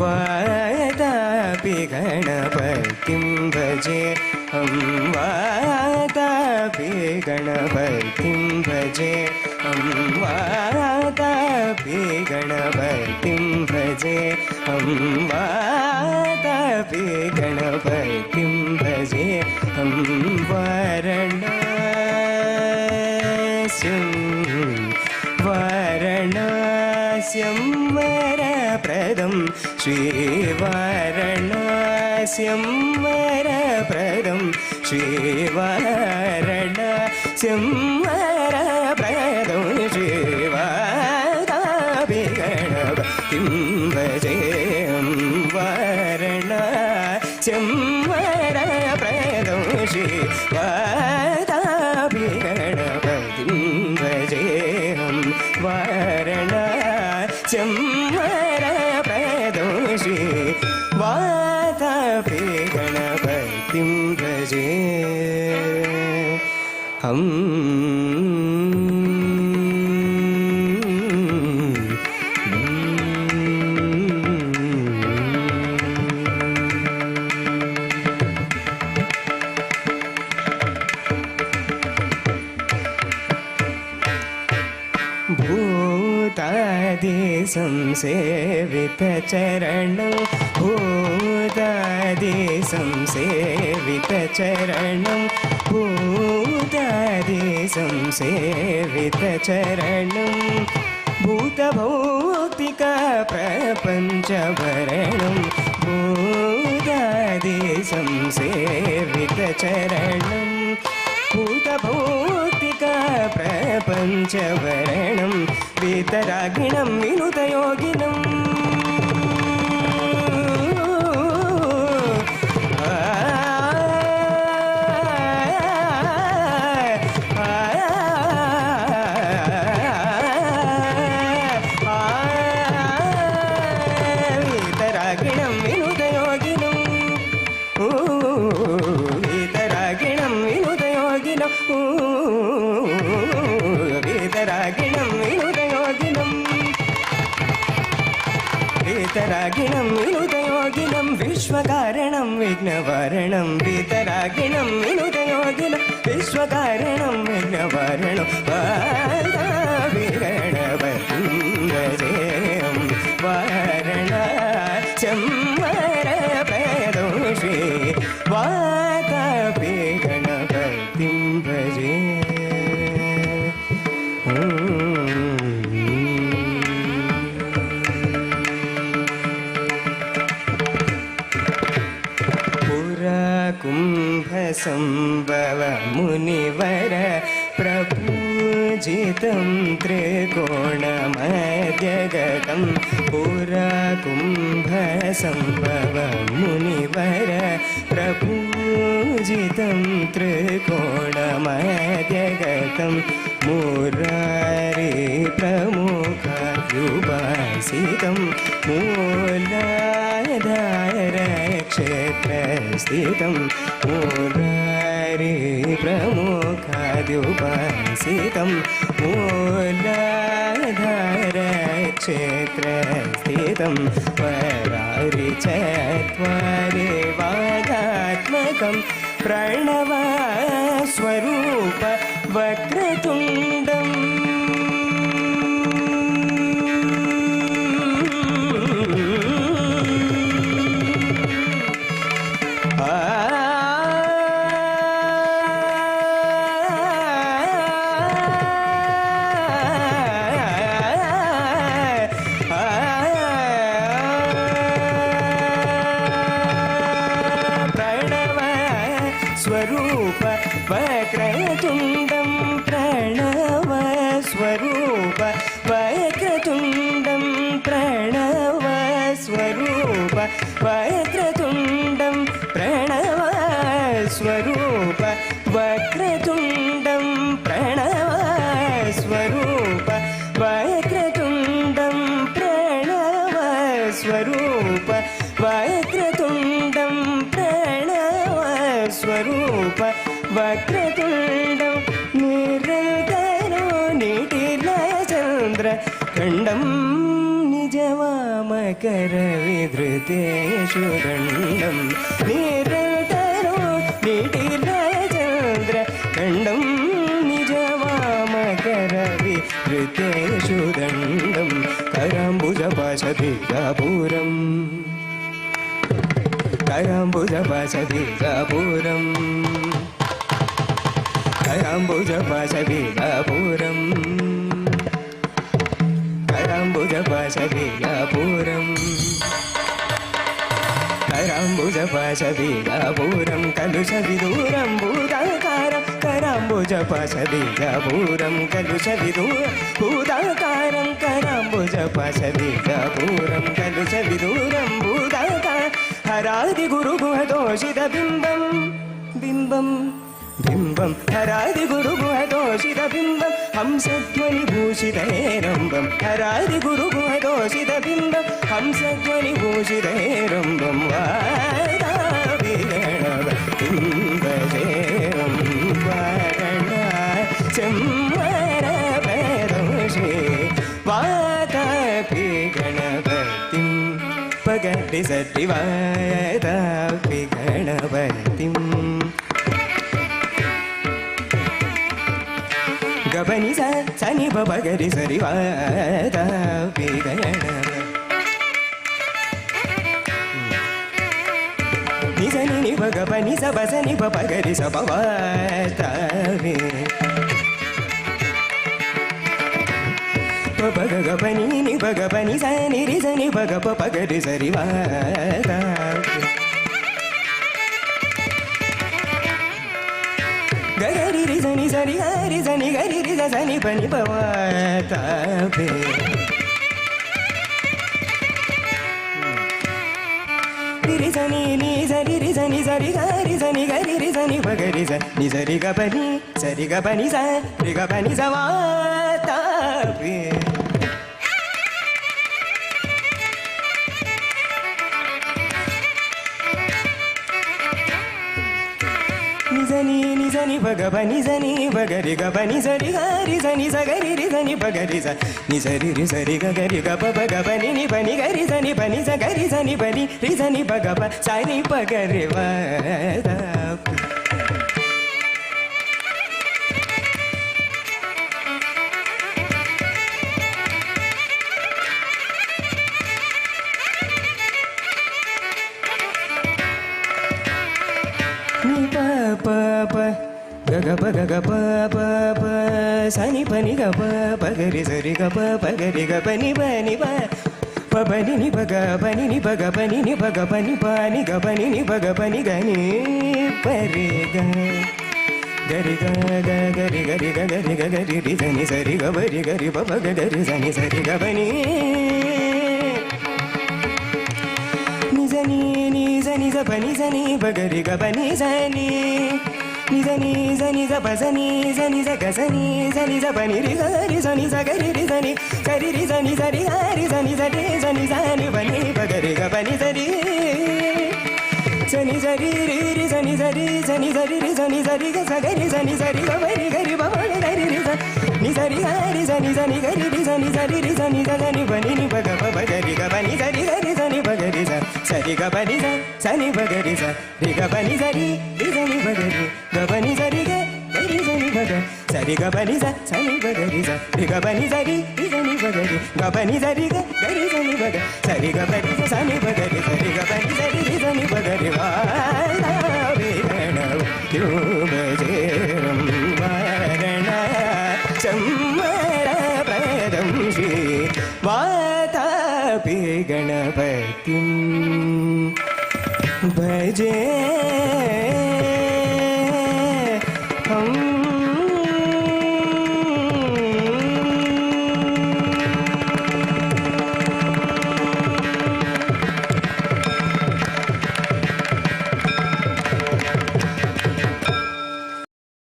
वातापि गणपतिं भजेऽहं वातापि गणपतिं भजेऽहं वातापि गणपतिं भजेऽहं वातापि गणपतिं भजेऽहं वाराणस्यं वरप्रदं श्रीवाराणस्यं वरप्रदं श्रीवाराणस्यं वरप्रदं श्रीवातापि गणपतिं भजेऽहं वाराणस्यं वरप्रदं श्रीवातापि गणपतिं भजेऽहं वाराणस्यं वरप्रदं श्रीवातापि गणपतिं भजेऽहं भूतादिसंसेवितचरणं भूतादिसंसेवितचरणं भूतादिसंसेवितचरणं भूतभौतिकप्रपञ्चभरणं भूतादिसंसेवितचरणं भूतभौतिकप्रपञ्चभरणं वीतरागिणं विनुतयोगिनम् वीतरागिणं विनुतयोगिनं वीतरागिणं विनुतयोगिनं वीतरागिणं विनुतयोगिनं वीतरागिणं विनुतयोगिनं विश्वकारणं विघ्नवारणं वीतरागिणं विनुतयोगिनं विश्वकारणं विघ्नवारणं वातापि गणपतिं भजेऽहं वाराणस्यं वरप्रदं श्रीवातापि गणपतिं कुम्भसंभव मुनिवर प्रपूजितं त्रिकोणमध्यगतं पुराकुम्भसंभव मुनिवर प्रपूजितं त्रिकोणमध्यगतं मुरारी प्रमुखयुपासितं मूलाधारक्षेत्रस्थितं मुरारी प्रमुखाद्युपासितं मूलाधारक्षेत्रस्थितं वरारि चत्वारि वागात्मकं प्रणवस्वरूप वक्रतुण्डम् स्वरूप वक्रतुण्डं प्रणवस्वरूप वक्रतुण्डं प्रणवस्वरूप वक्रतुण्डं प्रणवस्वरूप वक्रतुण्डं प्रणवस्वरूप वक्रतुण्डं प्रणवस्वरूप वक्रतुण्डं प्रणवस्वरूप वक्रतुण्डं निरन्तरो निटिलचन्द्र खण्डं निजवा वामकरविधृतेषु दण्डं निरन्तरो निटिलचन्द्रखण्डं निज वामकरविधृतेषु दण्डं कराम्बुजपाशबीजापुरम् कराम्बुजपाशबीजापुरम् कराम्बुजपाशबीजापुरम् कराम्बुजपाशबीजापुरम् कराम्बुजपाशबीजापुरं कलुषविदूरं भूताकारं कराम्बुजपाशबीजापुरं कलुषविदूरं भूताकारं कराम्बुजपाशबीजापुरं कलुषविदूरं भूताकारं हरादिगुरुगुहदोषितबिम्बं बिम्बं बिम्बं हरादिगुरुगुहदोषितबिम्बं हंसध्वनिभूषितहेरम्बं हरादिगुरुगुहदोषितबिम्बं हंसध्वनिभूषितहेरम्बं वाराविगणवतिम्बशेरं वारणचम्वरपदोषे वातापि गणपतिं पगति सति वातापि गणपतिम् गबनि सनि बगरि सरि वातापि निजनि नि बगबनि स बसनि बगरि स वातापि बग गबनि नि बगबनि सनि रि सनि बग बगरि सरि वातापि गरि रि सनि सरि हरि सनि गरि रि सनि पनि वातापि रि सनि नि सरि रि सनि सरि हरि सनि गरि रि सनि बगरि स नि सरि गबनि स रि गबनि स वातापि निजनि भगवनि सनि बगरि गबनि सरि हरि सनि स गरि रि सनि बगरि स नि सरि रि सरि गरि गब भगवनि नि बनि गरि सनि बनि स गरि सनि बनि रि सनि भगव सनि बगरि वातापि गग ग प सनि पनि ग पगरि सरि ग पगरि ग पनि बनि प बनि नि भग बनि नि भग बनि नि भग बनि पानि ग बनि नि भग बनि गनि परि ग गरि ग गरि गरि ग गरि ग गरि रि सनि सरि ग बरि गरि प ग गरि सनि सरि ग बनि नि सनि स पनि सनि बगरि ग बनि सनि निजनि जनि ज बजनि जनि ज गजनि जनि ज बनि रि गरि जनि ज गरि रि जनि गरि रि जनि जरि हरि जनि जरि जनि जनि बनि बगरि ग बनि जरि जनि जरि रि रि जनि जरि जनि जरि रि जनि जरि ग गरि जनि जरि ग बरि गरि ब गरि रि ज नि जरि हरि जनि जनि गरि रि जनि जरि रि जनि जनि बनि नि बग ब गरि ग बनि जरि गरि जनि बगरि ज सरि ग बनि ज सनि बगरि ज रि ग बनि जरि रि जनि बगरि गबनि जरि ग गरि जनि बग सरि गबनि ज सनि बगरि ज रि गबनि जरि रि जनि बगरि गबनि जरि ग गरि जनि बग सरि गबनि ज सनि बगरि सरि गबनि जरि रि जनि बगरि वातापि गणपतिं वारणचम्वरप्रदं श्री वातापि गणपतिं भजे